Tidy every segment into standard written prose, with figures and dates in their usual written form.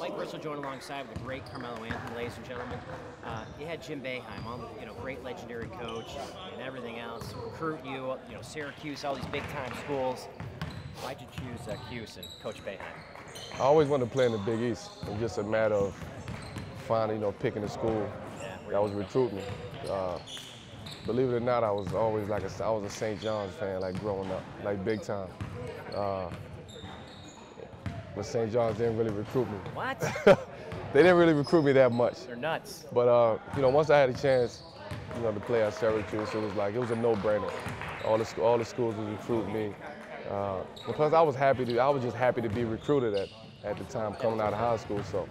Mike Bristol joined alongside with the great Carmelo Anthony, ladies and gentlemen. You had Jim Boeheim, great legendary coach and everything else, recruit you, Syracuse, all these big-time schools. Why'd you choose Cuse and Coach Boeheim? I always wanted to play in the Big East. It was just a matter of finally, picking a school that was recruiting me. Believe it or not, I was always I was a St. John's fan, like growing up, like big time. But St. John's didn't really recruit me. What? They didn't really recruit me that much. They're nuts. But once I had a chance, to play at Syracuse, it was a no-brainer. All the schools would recruit me. And plus, I was just happy to be recruited at the time, coming out of high school. So,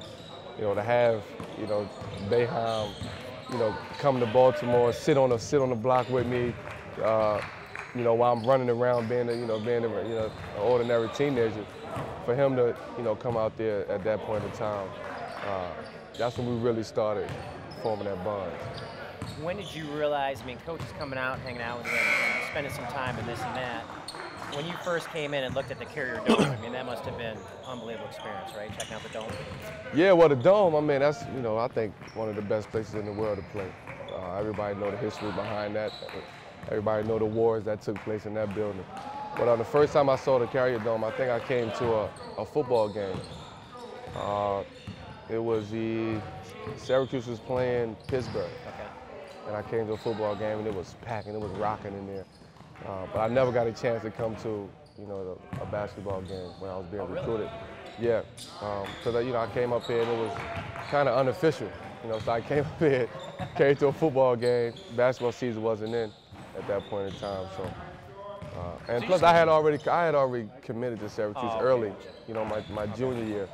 to have Boeheim, come to Baltimore, sit on the block with me, while I'm running around being an ordinary teenager. For him to come out there at that point in time, that's when we really started forming that bond. When did you realize? Coach is coming out, hanging out with you, spending some time and this and that. When you first came in and looked at the Carrier Dome, that must have been an unbelievable experience, right? Checking out the dome. Yeah, well, the dome, that's I think one of the best places in the world to play. Everybody know the history behind that. Everybody know the wars that took place in that building. But the first time I saw the Carrier Dome, I think I came to a football game. It was Syracuse was playing Pittsburgh. Okay. And I came to a football game and it was packed and it was rocking in there. But I never got a chance to come to, a basketball game when I was being recruited. Yeah, because I came up here and it was kind of unofficial. So I came up here, came to a football game. Basketball season wasn't in at that point in time. So, and plus I had already committed to Syracuse early. My junior year.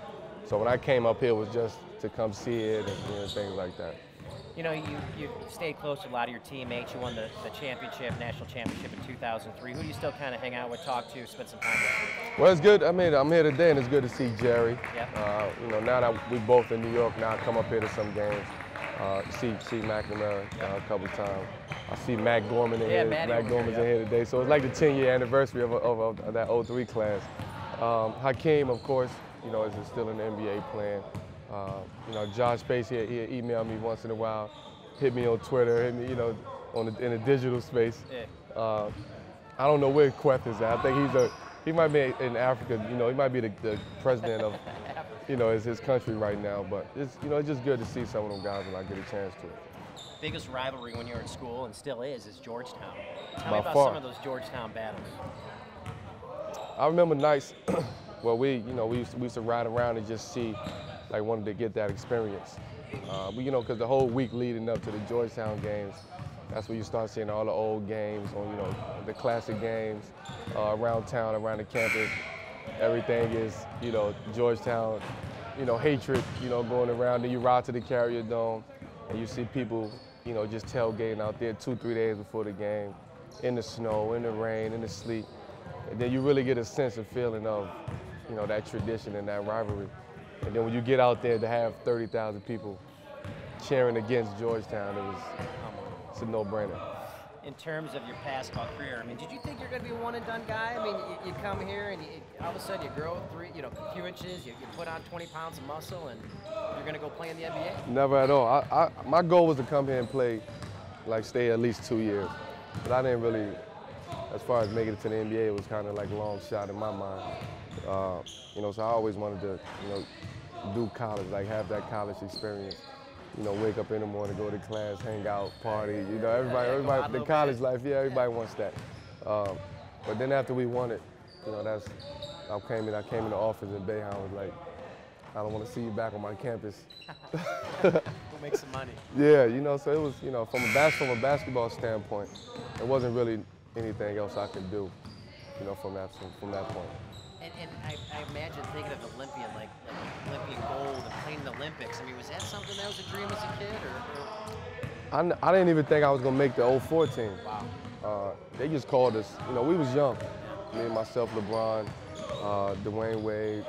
So when I came up here, it was just to come see it and things like that. You stayed close to a lot of your teammates. You won the national championship in 2003. Who do you still kind of hang out with, talk to, spend some time with? Well, it's good. I'm here today, and it's good to see Jerry. Yep. Now that we both in New York, now I come up here to some games. See McNamara a couple times. I see Matt Gorman in here. Matt Gorman's in here today. So it's like the 10-year anniversary of that 03 class. Hakeem, of course, is still in the NBA playing. Josh Space, he email me once in a while, hit me on Twitter, hit me, in the digital space. Yeah. I don't know where Queth is at. I think he might be in Africa. He might be the president of, his country right now. But it's just good to see some of them guys when I get a chance to. Biggest rivalry when you were in school, and still is Georgetown. Tell me By about far. some of those Georgetown battles. I remember nights where we used to ride around and just see. Wanted to get that experience. Because the whole week leading up to the Georgetown games, that's where you start seeing all the old games, the classic games around town, around the campus. Everything is, Georgetown, hatred, going around. Then you ride to the Carrier Dome, and you see people, just tailgating out there 2-3 days before the game, in the snow, in the rain, in the sleet. And then you really get a sense of feeling of, that tradition and that rivalry. And then when you get out there to have 30,000 people cheering against Georgetown, it's a no-brainer. In terms of your basketball career, did you think you're going to be a one-and-done guy? You come here and all of a sudden you grow a few inches, you put on 20 pounds of muscle, and you're going to go play in the NBA? Never at all. My goal was to come here and play, stay at least 2 years. But I didn't really, as far as making it to the NBA, it was kind of a long shot in my mind. So I always wanted to, do college, have that college experience. Wake up in the morning, go to class, hang out, party. Everybody, the college life, everybody wants that. But then after we won it, I came in the office and Boeheim was like, I don't want to see you back on my campus. We'll make some money. Yeah, so it was, from a basketball standpoint, there wasn't really anything else I could do, from that point. And I imagine thinking of Olympian, like Olympian gold and playing the Olympics. Was that something that was a dream as a kid, or? I didn't even think I was gonna make the 04 team. Wow. They just called us. We was young. Me and myself, LeBron, Dwayne Wade,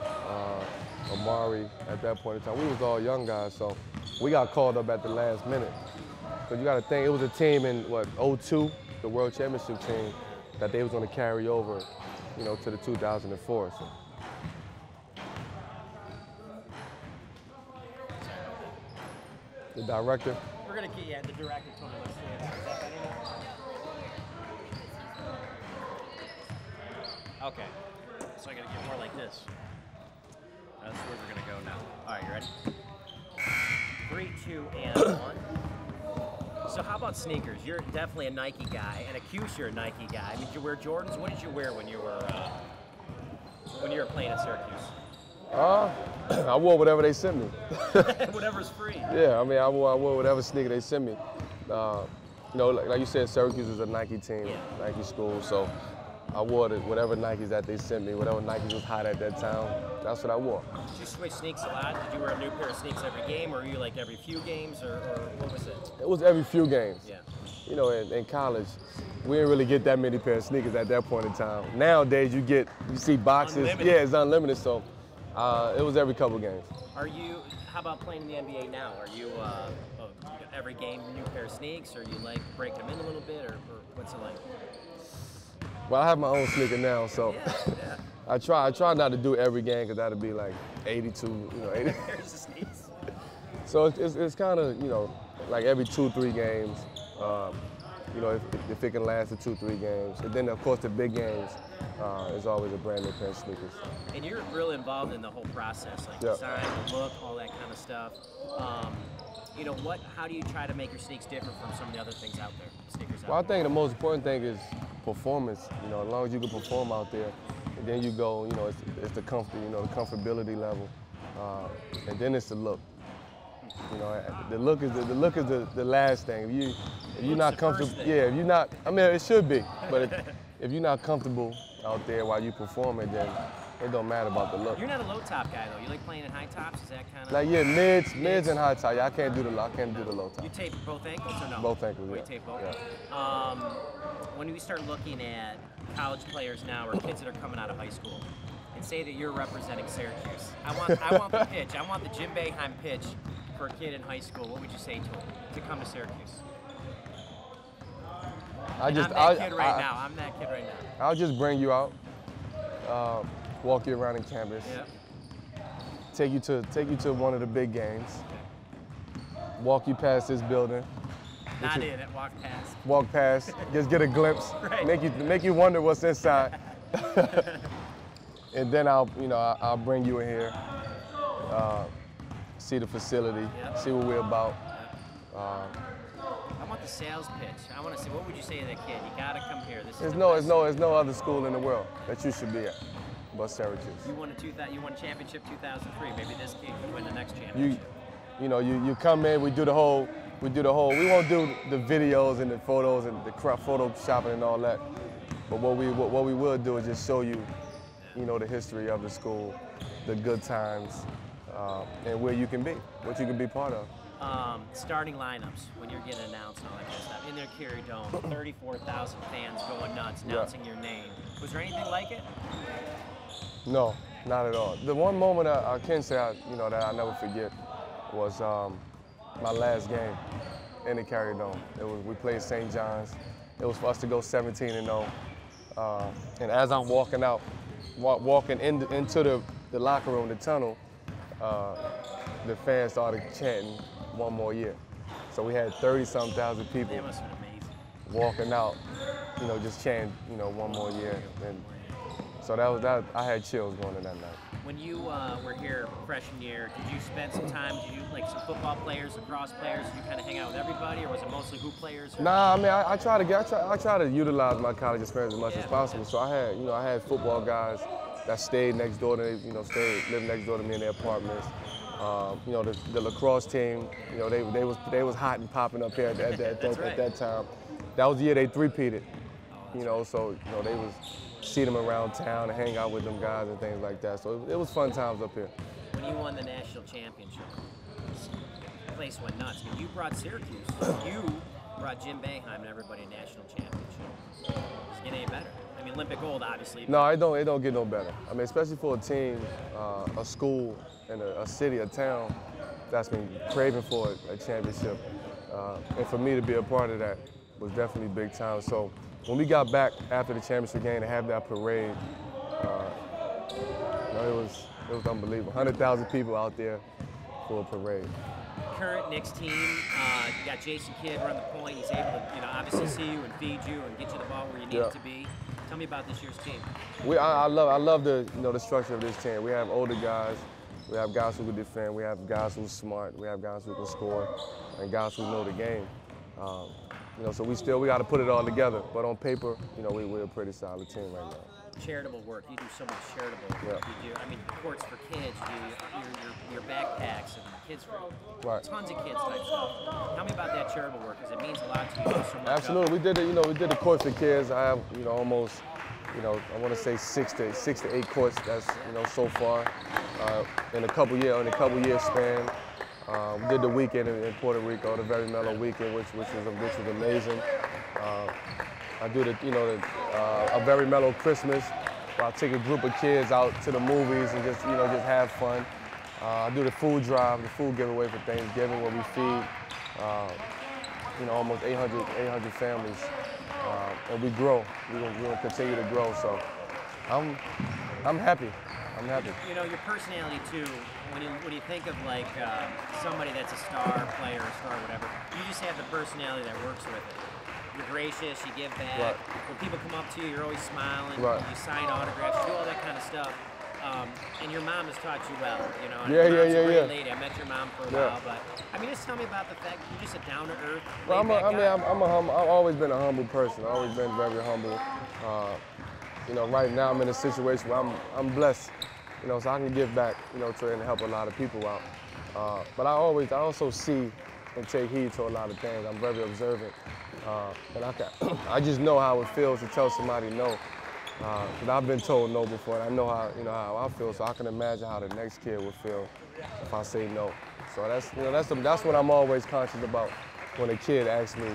Amari. At that point in time, we was all young guys. So we got called up at the last minute. Because you got to think, it was a team in 02, the World Championship team, that they was gonna carry over. To the 2004. So. The director? We're gonna get, yeah, the director told me let's do it. Is that better now? Okay. So I gotta get more like this. That's where we're gonna go now. All right, you ready? 3, 2, and 1. So how about sneakers? You're definitely a Nike guy, and Acuse, you're a Nike guy. I mean, did you wear Jordans? What did you wear when you were playing at Syracuse? I wore whatever they sent me. Whatever's free. Yeah, I mean, I wore whatever sneaker they sent me. You know, like you said, Syracuse is a Nike team, Yeah. Nike school, so I wore whatever Nikes that they sent me, whatever Nikes was hot at that time, that's what I wore. Did you switch sneaks a lot? Did you wear a new pair of sneaks every game, or were you like every few games, or what was it? It was every few games. Yeah. You know, in college, we didn't really get that many pair of sneakers at that point in time. Nowadays, you see boxes. Unlimited. Yeah, it's unlimited, so it was every couple games. How about playing in the NBA now? Are you every game new pair of sneaks, or you like breaking them in a little bit, or what's it like? Well, I have my own sneaker now, so Yeah. I try not to do every game because that'd be like 82, 80. Pairs of sneaks. So it's kind of, like every 2-3 games, if it can last the 2-3 games. And then, of course, the big games is always a brand new pair of sneakers. And you're really involved in the whole process, like Yeah. design, the look, all that kind of stuff. How do you try to make your sneaks different from some of the other things out there, sneakers out Well, I there? think the most important thing is performance. As long as you can perform out there, and then you go, it's the comfort, the comfortability level, and then it's the look. The look is the last thing. If you're not comfortable, if you're not, I mean, it should be, but if you're not comfortable out there while you performing, then it don't matter about the look. You're not a low top guy though. You like playing in high tops? Is that kind of Like mids and high top. Yeah, I can't do the low top. You tape both ankles or no? Both ankles. Oh, Yeah. you tape both. Yeah. When we start looking at college players now, or kids that are coming out of high school, and say that you're representing Syracuse, I want the pitch. I want the Jim Boeheim pitch for a kid in high school. What would you say to him to come to Syracuse? I'm that kid right now. I'll just bring you out, walk you around in campus, Yeah. take you to one of the big games, walk you past this building. Not in it. Walk past. Walk past, just get a glimpse, Right. make you wonder what's inside, and then I'll bring you in here, see the facility, Yep. see what we're about. I want the sales pitch. I want to see, what would you say to that kid? You gotta come here. This is There's the no best. other school in the world that you should be at but Syracuse. You won championship 2003. Maybe this kid could win the next championship. You come in, we won't do the videos and the photos and the photoshopping and all that. But what we will do is just show you, the history of the school, the good times, and where you can be, what you can be part of. Starting lineups when you're getting announced and all that kind of stuff. In their Carey Dome, 34,000 fans going nuts, announcing your name. Was there anything like it? No, not at all. The one moment I can say that I never forget was my last game in the Carey Dome. We played St. John's. It was for us to go 17-0. And as I'm walking out, walking into the locker room, the tunnel, the fans started chanting "one more year." So we had 30-something thousand people That must have been amazing. walking out, just chanting, "one more year." And so that. I had chills going in that night. When you were here freshman year, did you spend some time, did you like some football players, lacrosse players, did you kind of hang out with everybody, or was it mostly hoop players? Or? Nah, I mean, I try to utilize my college experience as much as possible. So I had football guys that stayed next door to me, lived next door to me in their apartments. The lacrosse team, they was hot and popping up here at that time. That was the year they three-peated. So they was see them around town and hang out with them guys and things like that. So it was fun times up here. When you won the national championship, the place went nuts. I mean, you brought Syracuse. You brought Jim Boeheim and everybody a national championship. Does it get any better? I mean, Olympic gold, obviously. No, it don't get no better. I mean, especially for a team, a school, and a city, a town that's been craving for a championship. And for me to be a part of that was definitely big time. So when we got back after the championship game to have that parade, it was unbelievable. 100,000 people out there for a parade. current Knicks team, you got Jason Kidd run the point. He's able to, obviously see you and feed you and get you the ball where you need it to be. Tell me about this year's team. I love the the structure of this team. We have older guys. We have guys who can defend. We have guys who's smart. We have guys who can score, and guys who know the game. So we got to put it all together. But on paper, we're a pretty solid team right now. Charitable work. You do so much charitable work. You do. I mean, courts for kids. You do your backpacks and kids for tons of kids type stuff. Tell me about that charitable work because it means a lot to you. So much. Absolutely, we did it. We did the courts for kids. I have almost I want to say six to eight courts. That's so far in a couple years span. We did the weekend in Puerto Rico, the very Melo weekend, which was amazing. I do a very Melo Christmas, where I take a group of kids out to the movies and just have fun. I do the food drive, the food giveaway for Thanksgiving, where we feed almost 800 families, and we grow. We're gonna continue to grow. So I'm happy. I'm happy. Your personality too. When you think of like somebody that's a star player, a star whatever, you just have the personality that works with it. You're gracious, you give back. Right. When people come up to you, you're always smiling. Right. You sign autographs, you do all that kind of stuff. And your mom has taught you well, And Yeah. your mom's a great lady. I met your mom for a while, but I mean, just tell me about the fact you're just a down to earth. Well, I've always been a humble person. I've always been very humble. Right now I'm in a situation where I'm blessed, so I can give back, to and help a lot of people out. But I also see and take heed to a lot of things. I'm very observant, and I just know how it feels to tell somebody no. Because I've been told no before, and I know how I feel, so I can imagine how the next kid would feel if I say no. So that's what I'm always conscious about when a kid asks me,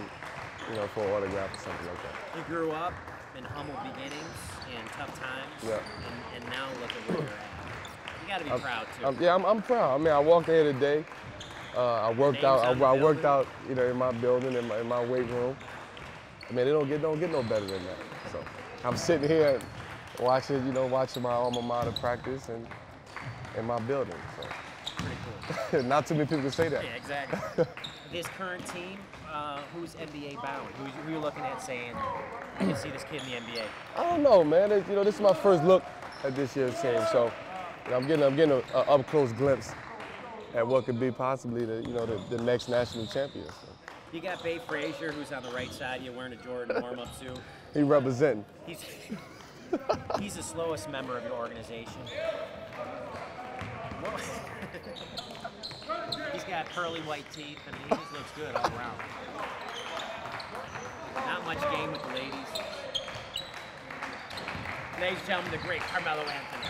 for an autograph or something like that. You grew up in humble beginnings and tough times, and now look at where you're at. You got to be proud too. I'm proud. I mean, I walked in here today. I worked out. I worked out, in my building, in my weight room. I mean, it don't get no better than that. So I'm sitting here watching my alma mater practice and in my building. So. Pretty cool. Not too many people can say that. Yeah, exactly. This current team, who's NBA bound? Who are you looking at saying, I can see this kid in the NBA? I don't know, man. This is my first look at this year's team, so I'm getting an up close glimpse at what could be possibly the next national champion. So. You got Bay Frazier, who's on the right side. You're wearing a Jordan warm-up suit. He representing. He's the slowest member of your organization. He's got pearly white teeth, and he just looks good all around. Not much game with the ladies. Ladies and gentlemen, the great Carmelo Anthony.